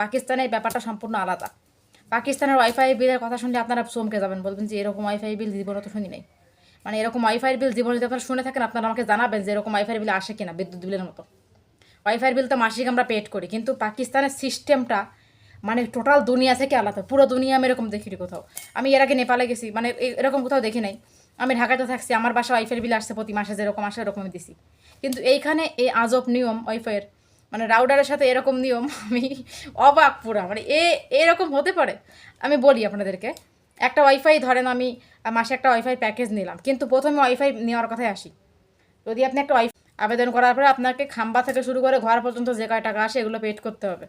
পাকিস্তানের ব্যাপারটা সম্পূর্ণ আলাদা। পাকিস্তানের ওয়াইফাই বিলের কথা শুনলে আপনারা চমকে যাবেন, বলবেন যে এরকম ওয়াইফাই বিল জীবনে তো শুনি নাই। মানে এরকম ওয়াইফাই বিল জীবনে যদি আপনারা শুনে থাকেন, আপনারা আমাকে জানাবেন যে এরকম ওয়াইফাই বিল আসে কিনা বিদ্যুৎ বিলের মতো। ওয়াইফাই বিল তো মাসিক আমরা পেড করি, কিন্তু পাকিস্তানের সিস্টেমটা মানে টোটাল দুনিয়া থেকে আলাদা। পুরো দুনিয়া আমি এরকম দেখিনি কোথাও। আমি এর আগে নেপালে গেছি, মানে এরকম কোথাও দেখি নাই। আমি ঢাকাতে থাকছি, আমার বাসা ওয়াইফাই বিল আসছে প্রতি মাসে, যেরকম আসে এরকম আমি দিছি। কিন্তু এইখানে এই আজব নিয়ম ওয়াইফাইয়ের, মানে রাউডারের সাথে এরকম নিয়ম, আমি অবাক পুরা। মানে এরকম হতে পারে। আমি বলি আপনাদেরকে, একটা ওয়াইফাই ধরেন আমি মাসে একটা ওয়াইফাই প্যাকেজ নিলাম, কিন্তু প্রথমে ওয়াইফাই নেওয়ার কথায় আসি। যদি আপনি একটা ওয়াইফাই আবেদন করার পরে আপনাকে খাম্বা থেকে শুরু করে ঘর পর্যন্ত যে কয় টাকা আসে এগুলো পেড করতে হবে।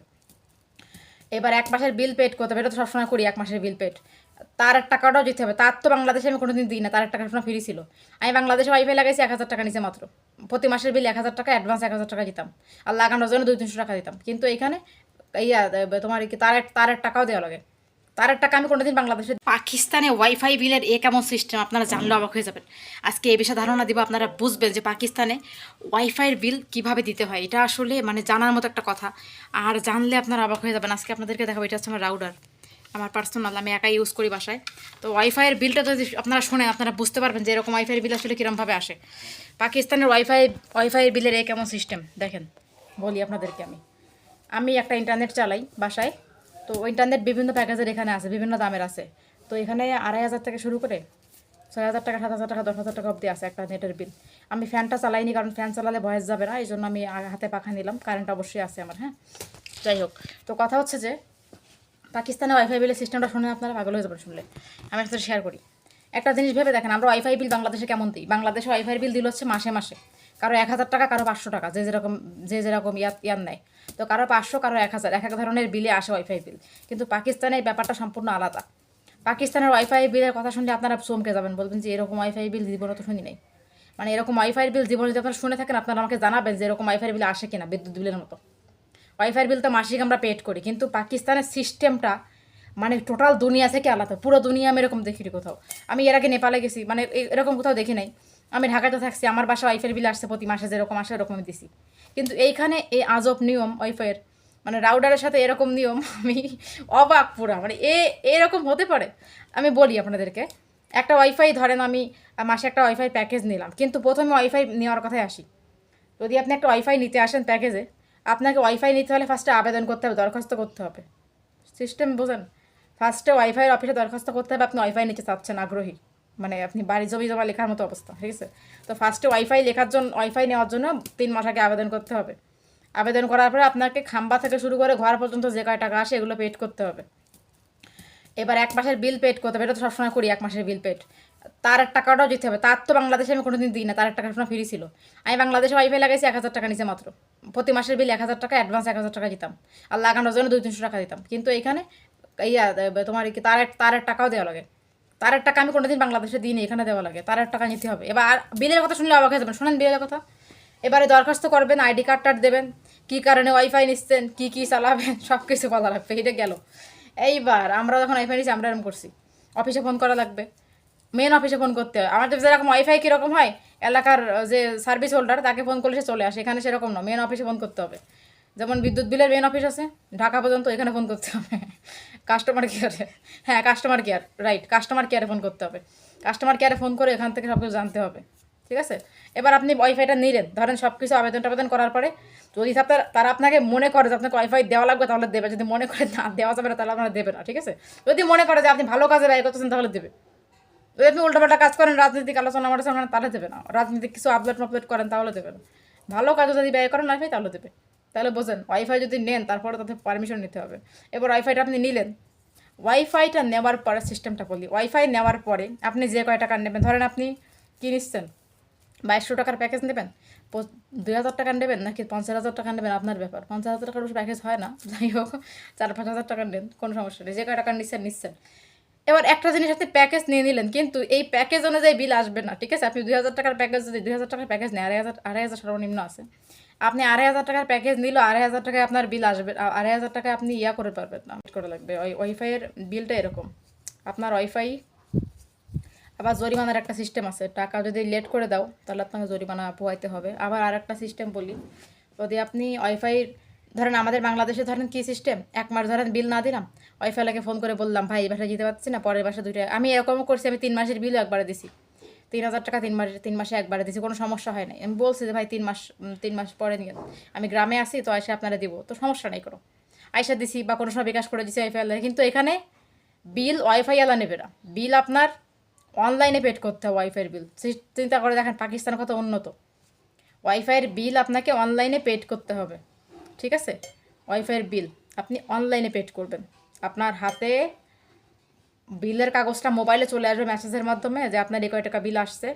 এবার এক মাসের বিল পেড করতে হবে, এটা তো সবসময় করি, এক মাসের বিল পেড। তার টাকাটাও দিতে হবে। তার তো বাংলাদেশে আমি কোনোদিন দিই না, তার টাকা সবসময় ফ্রি ছিল। আমি বাংলাদেশে ওয়াইফাই লাগাইছি 1,000 টাকা নিচে মাত্র। প্রতি মাসের বিল 1,000 টাকা, অ্যাডভান্স 1,000 টাকা দিতাম, আর লাগানোর জন্য 200-300 টাকা দিতাম। কিন্তু এখানে তোমার কি তারের টাকাও দেওয়া লাগে। তারের টাকা আমি কোনোদিন বাংলাদেশে। পাকিস্তানে ওয়াইফাই বিলের কেমন সিস্টেম আপনারা জানলে অবাক হয়ে যাবেন। আজকে এই বিষয়ে ধারণা দিব, আপনারা বুঝবেন যে পাকিস্তানে ওয়াইফাইয়ের বিল কিভাবে দিতে হয়। এটা আসলে মানে জানার মতো একটা কথা, আর জানলে আপনারা অবাক হয়ে যাবেন। আজকে আপনাদেরকে দেখাবো। এটা হচ্ছে আমার রাউডার, আমার পার্সোনাল, আমি একাই ইউজ করি বাসায়। তো ওয়াইফাইয়ের বিলটা যদি আপনারা শোনেন, আপনারা বুঝতে পারবেন যে এরকম ওয়াইফাইয়ের বিল আসলে কীরকমভাবে আসে। পাকিস্তানের ওয়াইফাইয়ের বিলের কেমন সিস্টেম দেখেন, বলি আপনাদেরকে। আমি একটা ইন্টারনেট চালাই বাসায়। তো ইন্টারনেট বিভিন্ন প্যাকেজের এখানে আছে, বিভিন্ন দামের আছে। তো এখানে 2,500 থেকে শুরু করে 6,000 টাকা, 7,000 টাকা, 10,000 টাকা অবধি আছে একটা নেটের বিল। আমি ফ্যানটা চালাইনি, কারণ ফ্যান চালালে ভয়েস যাবে না, এই জন্য আমি হাতে পাখা নিলাম। কারেন্ট অবশ্যই আছে আমার। হ্যাঁ, যাই হোক, তো কথা হচ্ছে যে পাকিস্তানে ওয়াইফাই বিলের সিস্টেমটা শুনে আপনারা পাগল হয়ে যাবেন শুনলে। আমি একটা শেয়ার করি। একটা জিনিস ভেবে দেখেন, আমরা ওয়াইফাই বিল বাংলাদেশে কেমন দিই। বাংলাদেশে ওয়াইফাই বিল দিল হচ্ছে মাসে মাসে, কারো 1,000 টাকা, কারো 500 টাকা, যে যেরকম ইয়ার নেয়। তো কারো 500, কারো 1,000, এক এক ধরনের বিলে আসে ওয়াইফাই বিল। কিন্তু পাকিস্তানের ব্যাপারটা সম্পূর্ণ আলাদা। পাকিস্তানের ওয়াইফাই বিলের কথা শুনলে আপনারা চমকে যাবেন, বলবেন যে এরকম ওয়াইফাই বিল জীবনে তো শুনি নাই। মানে এরকম ওয়াইফাই বিল জীবনে যদি আপনারা শুনে থাকেন, আপনারা আমাকে জানাবেন যে এরকম ওয়াইফাই বিল আসে কিনা বিদ্যুৎ বিলের মতো। ওয়াইফাই বিল তো মাসিক আমরা পেড করি, কিন্তু পাকিস্তানের সিস্টেমটা মানে টোটাল দুনিয়া থেকে আলাদা। পুরো দুনিয়া আমি এরকম দেখিনি কোথাও। আমি এর আগে নেপালে গেছি, মানে এরকম কোথাও দেখি নাই। আমি ঢাকাতে থাকছি, আমার বাসা ওয়াইফাই বিল আসছে প্রতি মাসে, যেরকম আসে এরকম আমি দিছি। কিন্তু এইখানে এই আজব নিয়ম ওয়াইফাইয়ের, মানে রাউডারের সাথে এরকম নিয়ম, আমি অবাক পুরা। মানে এরকম হতে পারে। আমি বলি আপনাদেরকে, একটা ওয়াইফাই ধরেন আমি মাসে একটা ওয়াইফাই প্যাকেজ নিলাম, কিন্তু প্রথমে ওয়াইফাই নেওয়ার কথায় আসি। যদি আপনি একটা ওয়াইফাই নিতে আসেন প্যাকেজে, আপনাকে ওয়াইফাই নিতে হলে ফার্স্টে আবেদন করতে হবে, দরখাস্ত করতে হবে। সিস্টেম বোঝেন? ফার্স্টে ওয়াইফাইয়ের অফিসে দরখাস্ত করতে হবে, আপনি ওয়াইফাই নিতে চাচ্ছেন, আগ্রহী। মানে আপনি বাড়ি জমি জমা লেখার মতো অবস্থা, ঠিক আছে? তো ফার্স্টে ওয়াইফাই নেওয়ার জন্য 3 মাস আগে আবেদন করতে হবে। আবেদন করার পরে আপনাকে খাম্বা থেকে শুরু করে ঘর পর্যন্ত যে কয় টাকা আসে এগুলো পেড করতে হবে। এবার এক মাসের বিল পেড করতে হবে, এটা তো সবসময় করি, এক মাসের বিল পেড। তার টাকাটাও দিতে হবে। তার তো বাংলাদেশে আমি কোনোদিন দিই না, তার টাকা সবসময় ফ্রি ছিল। আমি বাংলাদেশে ওয়াইফাই লাগাইছি 1,000 টাকা নিচে মাত্র। প্রতি মাসের বিল 1,000 টাকা, অ্যাডভান্স 1,000 টাকা দিতাম, আর লাগানোর জন্য 200-300 টাকা দিতাম। কিন্তু এখানে তোমার কি তারের টাকাও দেওয়া লাগে। তারের টাকা আমি কোনোদিন বাংলাদেশে দিই নি, এখানে দেওয়া লাগে। তারের টাকা নিতে হবে। এবার বিলের কথা শুনলে অবাক হয়ে যাবেন। শোনেন বিলের কথা। এবারে দরখাস্ত করবেন, আইডি কার্ড দেবেন, কী কারণে ওয়াইফাই নিচ্ছেন, কী চালাবেন, সব কিছু বলা লাগবে। এটা গেল। এইবার আমরা যখন ওয়াইফাই নিচ্ছি, আমরা এরকম করছি, অফিসে ফোন করা লাগবে। মেন অফিসে ফোন করতে হয়। আমাদের যেরকম ওয়াইফাই কীরকম হয়, এলাকার যে সার্ভিস হোল্ডার তাকে ফোন করলে সে চলে আসে, এখানে সেরকম না, মেন অফিসে ফোন করতে হবে। যেমন বিদ্যুৎ বিলের মেন অফিস আছে ঢাকা পর্যন্ত, এখানে ফোন করতে হবে কাস্টমার কেয়ারে। হ্যাঁ, কাস্টমার কেয়ার, রাইট, কাস্টমার কেয়ারে ফোন করতে হবে। কাস্টমার কেয়ারে ফোন করে এখান থেকে সব কিছু জানতে হবে, ঠিক আছে? এবার আপনি ওয়াইফাইটা নিলেন, ধরেন সব কিছু আবেদন করার পরে, যদি তারা আপনাকে মনে করে যে আপনাকে ওয়াইফাই দেওয়া লাগবে, তাহলে দেবে। যদি মনে করে না দেওয়া যাবে না, তাহলে আপনারা দেবে না, ঠিক আছে? যদি মনে করে যে আপনি ভালো কাজে ব্যয় করতেছেন, তাহলে দেবে। যদি আপনি উল্টোপাল্টা কাজ করেন, রাজনৈতিক আলোচনা আমার সামনে, তাহলে দেবে না। রাজনৈতিক কিছু আপলোড করেন, তাহলে দেবে না। ভালো কাজে যদি ব্যয় করেন ওয়াইফাই, তাহলে দেবে। তাহলে বোঝেন, ওয়াইফাই যদি নেন, তারপরে তাদের পারমিশন নিতে হবে। এবার ওয়াইফাইটা আপনি নিলেন, ওয়াইফাইটা নেওয়ার পরে সিস্টেমটা বলি। ওয়াইফাই নেওয়ার পরে আপনি যে কয় টাকা নেবেন, ধরেন আপনি কী নিচ্ছেন, 2,200 টাকার প্যাকেজ নেবেন, 2,000 টাকা নেবেন নাকি 50,000 টাকা নেবেন, আপনার ব্যাপার। 50,000 টাকার উপর প্যাকেজ হয় না, যাই হোক 4-5,000 টাকা নেন, কোনো সমস্যা নেই। যে কয় টাকা নিচ্ছেন। এবার একটা জিনিস আপনি প্যাকেজ নিয়ে নিলেন, কিন্তু এই প্যাকেজ অনুযায়ী বিল আসবে না, ঠিক আছে? আপনি 2,000 টাকার প্যাকেজ, যদি 2,000 টাকার প্যাকেজ নেই, 2,500 সর্বনিম্ন আছে। আপনি 2,500 টাকার প্যাকেজ নিল, 2,500 টাকায় আপনার বিল আসবে। 2,500 টাকায় আপনি করে পারবেন না, করে লাগবে। ওয়াইফাইয়ের বিলটা এরকম। আপনার ওয়াইফাই আবার জরিমানার একটা সিস্টেম আছে। টাকা যদি লেট করে দাও, তাহলে আপনাকে জরিমানা পোহাইতে হবে। আবার আর একটা সিস্টেম বলি, যদি আপনি ওয়াইফাই ধরেন আমাদের বাংলাদেশে ধরেন কি সিস্টেম, 1 মাস ধরেন বিল না দিলাম, ওয়াইফাইলাকে ফোন করে বললাম ভাই এই বাসায় যেতে পারছি না, পরের বাসা 2 টাকা। আমি এরকমও করছি, আমি 3 মাসের বিলও একবারে দিছি, 3,000 টাকা 3 মাসে একবারে দিছি, কোনো সমস্যা হয় নাই। আমি বলছি যে ভাই 3 মাস পরে নিয়ে, আমি গ্রামে আসি তো এসে আপনারা দিব, তো সমস্যা নেই কোনো। আইসা দিছি বা কোনো সময় বিকাশ করে দিছি ওয়াইফাই আলা, কিন্তু এখানে বিল ওয়াইফাই আলা নেবে না, বিল আপনার অনলাইনে পেড করতে হবে ওয়াইফাইয়ের বিল। চিন্তা করে দেখেন পাকিস্তান কত উন্নত, ওয়াইফাইয়ের বিল আপনাকে অনলাইনে পেড করতে হবে, ঠিক আছে? ওয়াইফাইয়ের বিল আপনি অনলাইনে পেড করবেন, আপনার হাতে বিলের কাগজটা মোবাইলে চলে আসবে মেসেজের মাধ্যমে যে আপনার এই কয় টাকা বিল আসছে।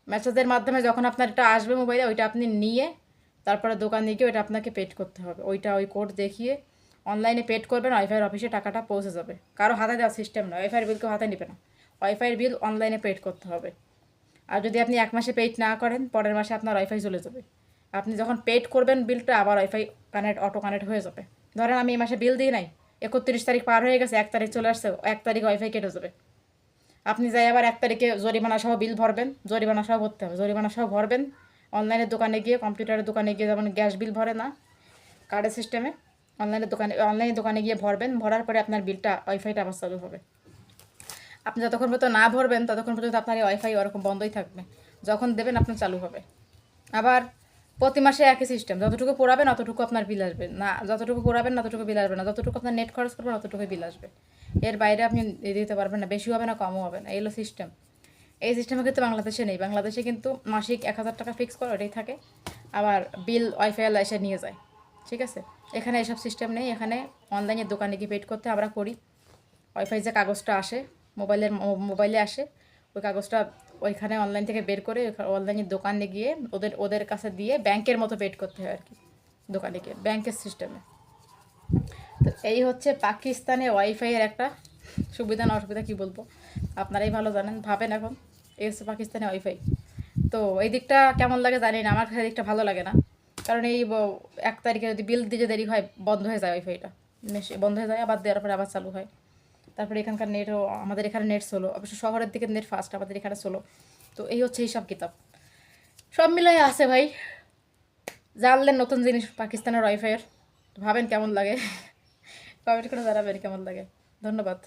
মেসেজের মাধ্যমে যখন আপনার এটা আসবে মোবাইলে, ওইটা আপনি নিয়ে তারপরে দোকানে গিয়ে ওইটা আপনাকে পেড করতে হবে, ওই কোড দেখিয়ে অনলাইনে পেড করবেন, ওয়াইফাইয়ের অফিসে টাকাটা পৌঁছে যাবে। কারো হাতে দেওয়ার সিস্টেম নয়, ওয়াইফাইয়ের বিল কেউ হাতে নেবে না, ওয়াইফাইয়ের বিল অনলাইনে পেড করতে হবে। আর যদি আপনি 1 মাসে পেড না করেন, পরের মাসে আপনার ওয়াইফাই চলে যাবে। আপনি যখন পেড করবেন বিলটা, আবার ওয়াইফাই অটো কানেক্ট হয়ে যাবে। ধরেন আমি এই মাসে বিল দিই নাই, 31 তারিখ পার হয়ে গেছে, 1 তারিখ চলে আসছে, 1 তারিখ ওয়াইফাই কেটে যাবে। আপনি যাই আবার 1 তারিখে জরিমানা সহ বিল ভরবেন, জরিমানা সহ ভরতে হবে, জরিমানা সহ ভরবেন। অনলাইনের দোকানে গিয়ে, কম্পিউটারের দোকানে গিয়ে, যেমন গ্যাস বিল ভরে না কার্ডের সিস্টেমে, অনলাইনের দোকানে গিয়ে ভরবেন, ভরার পরে আপনার বিলটা ওয়াইফাইটা আবার চালু হবে। আপনি যতক্ষণ পর্যন্ত না ভরবেন ততক্ষণ পর্যন্ত আপনার এই ওয়াইফাই ওরকম বন্ধই থাকবে, যখন দেবেন আপনার চালু হবে। আবার প্রতি মাসে একই সিস্টেম, যতটুকু পোড়াবেন অতটুকু আপনার বিল আসবে না, যতটুকু পোড়াবেন না ততটুকু বিল আসবে না, যতটুকু আপনার নেট খরচ করবেন অতটুকুই বিল আসবে। এর বাইরে আপনি দিতে পারবেন না, বেশি হবে না কমও হবে না, এই হলো সিস্টেম। এই সিস্টেমে কিন্তু বাংলাদেশে নেই, বাংলাদেশে কিন্তু মাসিক 1,000 টাকা ফিক্স করে ওটাই থাকে, আবার বিল ওয়াইফাই এসে নিয়ে যায়, ঠিক আছে? এখানে এসব সিস্টেম নেই, এখানে অনলাইনের দোকানে গিয়ে পেড করতে আমরা করি। ওয়াইফাই যে কাগজটা আসে মোবাইলে আসে, ওই কাগজটা ওইখানে অনলাইন থেকে বের করে অনলাইনের দোকানে গিয়ে ওদের কাছে দিয়ে ব্যাংকের মতো পেড করতে হয় আর কি, দোকানে গিয়ে ব্যাংকের সিস্টেমে। তো এই হচ্ছে পাকিস্তানে ওয়াইফাইয়ের একটা সুবিধা না অসুবিধা, কী বলবো, আপনারাই ভালো জানেন, ভাবেন এখন। এই হচ্ছে পাকিস্তানে ওয়াইফাই। তো এই দিকটা কেমন লাগে জানি না, আমার কাছে এই দিকটা ভালো লাগে না, কারণ এই 1 তারিখে যদি বিল দিতে দেরি হয় বন্ধ হয়ে যায় ওয়াইফাইটা, বন্ধ হয়ে যায়, আবার দেওয়ার পরে আবার চালু হয়। তারপরে এখানকার নেটও, আমাদের এখানে নেট স্লো, অবশ্য শহরের দিকে নেট ফাস্ট, আমাদের এখানে স্লো। তো এই হচ্ছে হিসাব কিতাব, সব মিলাই আছে ভাই। জানলেন নতুন জিনিস পাকিস্তানের ওয়াইফাইয়ের, ভাবেন কেমন লাগে, কমেন্ট করে জানাবেন কেমন লাগে। ধন্যবাদ।